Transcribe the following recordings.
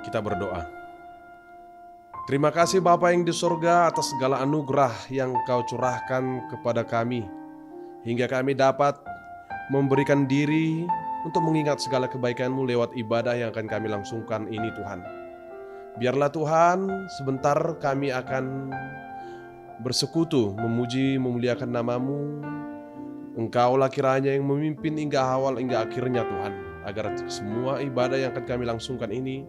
Kita berdoa. Terima kasih Bapa yang di surga atas segala anugerah yang Kau curahkan kepada kami, hingga kami dapat memberikan diri untuk mengingat segala kebaikan-Mu lewat ibadah yang akan kami langsungkan ini Tuhan. Biarlah Tuhan, sebentar kami akan bersekutu, memuji, memuliakan nama-Mu. Engkaulah kiranya yang memimpin hingga awal hingga akhirnya Tuhan, agar semua ibadah yang akan kami langsungkan ini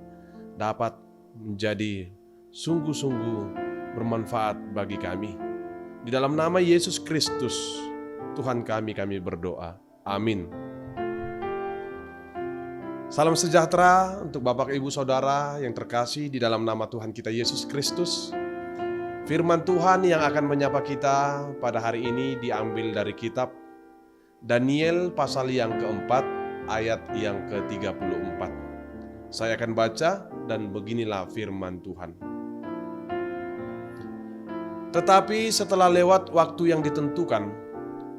dapat menjadi sungguh-sungguh bermanfaat bagi kami. Di dalam nama Yesus Kristus, Tuhan kami berdoa. Amin. Salam sejahtera untuk Bapak Ibu Saudara yang terkasih di dalam nama Tuhan kita Yesus Kristus. Firman Tuhan yang akan menyapa kita pada hari ini diambil dari kitab Daniel pasal yang keempat ayat yang ke-34. Saya akan baca dan beginilah firman Tuhan. Tetapi setelah lewat waktu yang ditentukan,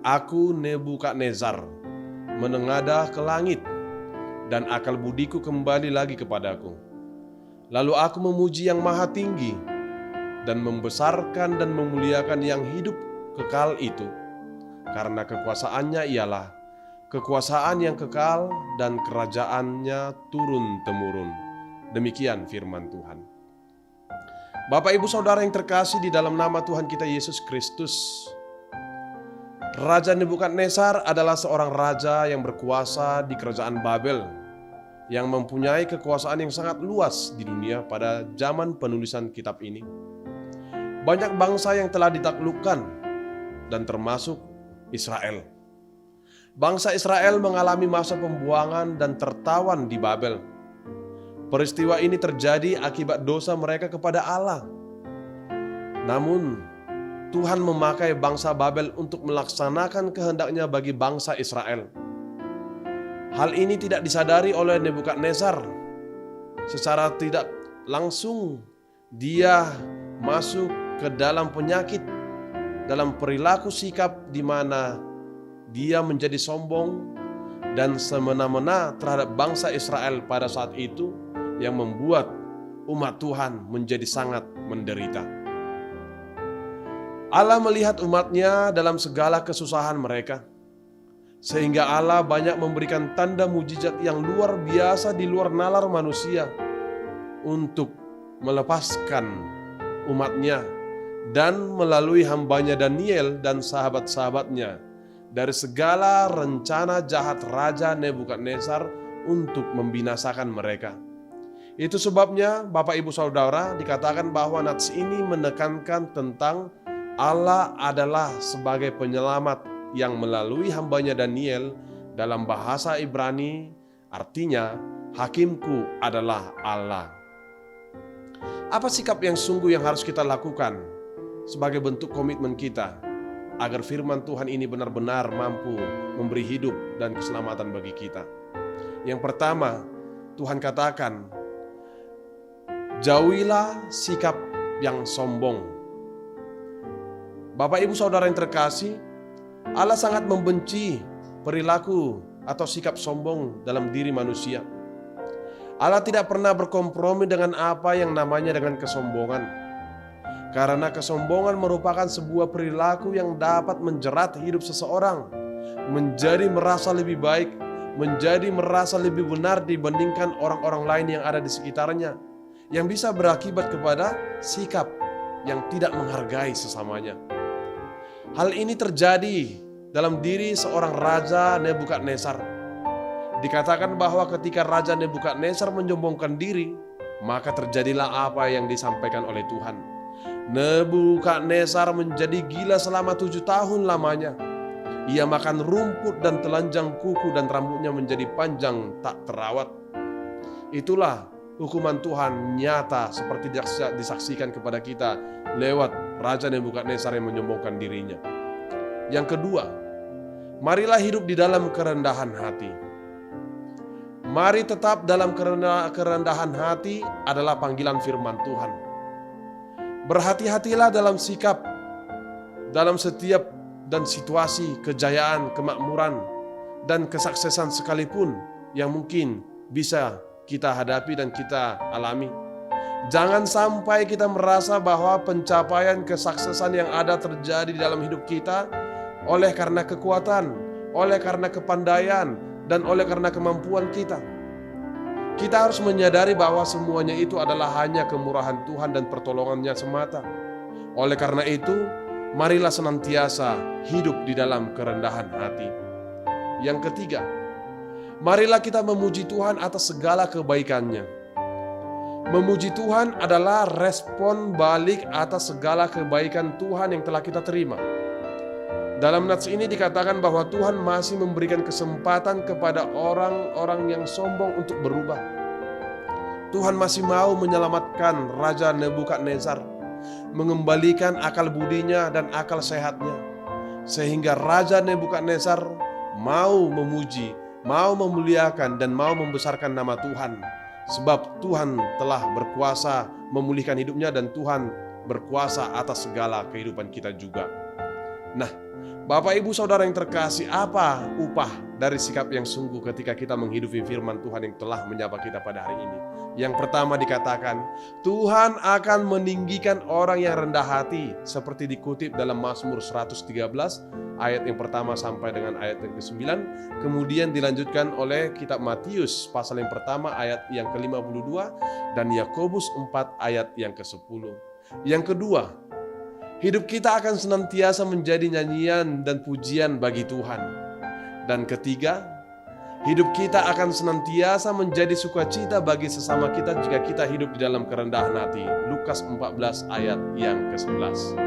aku Nebukadnezar menengadah ke langit dan akal budiku kembali lagi kepadaku. Lalu aku memuji yang maha tinggi dan membesarkan dan memuliakan yang hidup kekal itu, karena kekuasaannya ialah kekuasaan yang kekal dan kerajaannya turun-temurun. Demikian firman Tuhan. Bapak Ibu Saudara yang terkasih di dalam nama Tuhan kita Yesus Kristus, Raja Nebukadnezar adalah seorang raja yang berkuasa di kerajaan Babel, yang mempunyai kekuasaan yang sangat luas di dunia pada zaman penulisan kitab ini. Banyak bangsa yang telah ditaklukkan dan termasuk Israel. Bangsa Israel mengalami masa pembuangan dan tertawan di Babel. Peristiwa ini terjadi akibat dosa mereka kepada Allah. Namun, Tuhan memakai bangsa Babel untuk melaksanakan kehendaknya bagi bangsa Israel. Hal ini tidak disadari oleh Nebukadnezar. Secara tidak langsung, dia masuk ke dalam penyakit, dalam perilaku sikap di mana dia menjadi sombong dan semena-mena terhadap bangsa Israel pada saat itu, yang membuat umat Tuhan menjadi sangat menderita. Allah melihat umatnya dalam segala kesusahan mereka, sehingga Allah banyak memberikan tanda mujizat yang luar biasa di luar nalar manusia untuk melepaskan umatnya, dan melalui hambanya Daniel dan sahabat-sahabatnya dari segala rencana jahat Raja Nebukadnezar untuk membinasakan mereka. Itu sebabnya Bapak Ibu Saudara dikatakan bahwa nats ini menekankan tentang Allah adalah sebagai penyelamat yang melalui hambanya Daniel. Dalam bahasa Ibrani artinya hakimku adalah Allah. Apa sikap yang sungguh yang harus kita lakukan sebagai bentuk komitmen kita agar firman Tuhan ini benar-benar mampu memberi hidup dan keselamatan bagi kita? Yang pertama, Tuhan katakan, jauhilah sikap yang sombong. Bapak Ibu Saudara yang terkasih, Allah sangat membenci perilaku atau sikap sombong dalam diri manusia. Allah tidak pernah berkompromi dengan apa yang namanya dengan kesombongan. Karena kesombongan merupakan sebuah perilaku yang dapat menjerat hidup seseorang, menjadi merasa lebih baik, menjadi merasa lebih benar dibandingkan orang-orang lain yang ada di sekitarnya, yang bisa berakibat kepada sikap yang tidak menghargai sesamanya. Hal ini terjadi dalam diri seorang Raja Nebukadnezar. Dikatakan bahwa ketika Raja Nebukadnezar menyombongkan diri, maka terjadilah apa yang disampaikan oleh Tuhan. Nebukadnezar menjadi gila selama 7 tahun lamanya. Ia makan rumput dan telanjang kuku dan rambutnya menjadi panjang tak terawat. Itulah hukuman Tuhan nyata seperti disaksikan kepada kita lewat Raja Nebukadnezar yang menyombongkan dirinya. Yang kedua, marilah hidup di dalam kerendahan hati. Mari tetap dalam kerendahan hati adalah panggilan firman Tuhan. Berhati-hatilah dalam sikap, dalam setiap dan situasi kejayaan, kemakmuran, dan kesuksesan sekalipun yang mungkin bisa kita hadapi dan kita alami. Jangan sampai kita merasa bahwa pencapaian kesuksesan yang ada terjadi di dalam hidup kita oleh karena kekuatan, oleh karena kepandaian, dan oleh karena kemampuan kita. Kita harus menyadari bahwa semuanya itu adalah hanya kemurahan Tuhan dan pertolongannya semata. Oleh karena itu, marilah senantiasa hidup di dalam kerendahan hati. Yang ketiga, marilah kita memuji Tuhan atas segala kebaikannya. Memuji Tuhan adalah respon balik atas segala kebaikan Tuhan yang telah kita terima. Dalam nats ini dikatakan bahwa Tuhan masih memberikan kesempatan kepada orang-orang yang sombong untuk berubah. Tuhan masih mau menyelamatkan Raja Nebukadnezar, mengembalikan akal budinya dan akal sehatnya, sehingga Raja Nebukadnezar mau memuji, mau memuliakan, dan mau membesarkan nama Tuhan. Sebab Tuhan telah berkuasa memulihkan hidupnya dan Tuhan berkuasa atas segala kehidupan kita juga. Nah, Bapak Ibu Saudara yang terkasih, apa upah dari sikap yang sungguh ketika kita menghidupi firman Tuhan yang telah menyapa kita pada hari ini? Yang pertama dikatakan, Tuhan akan meninggikan orang yang rendah hati, seperti dikutip dalam Mazmur 113 ayat yang pertama sampai dengan ayat yang ke-9. Kemudian dilanjutkan oleh kitab Matius pasal yang pertama ayat yang ke-52 dan Yakobus 4 ayat yang ke-10. Yang kedua, hidup kita akan senantiasa menjadi nyanyian dan pujian bagi Tuhan. Dan ketiga, hidup kita akan senantiasa menjadi sukacita bagi sesama kita jika kita hidup di dalam kerendahan hati. Lukas 14 ayat yang ke-11.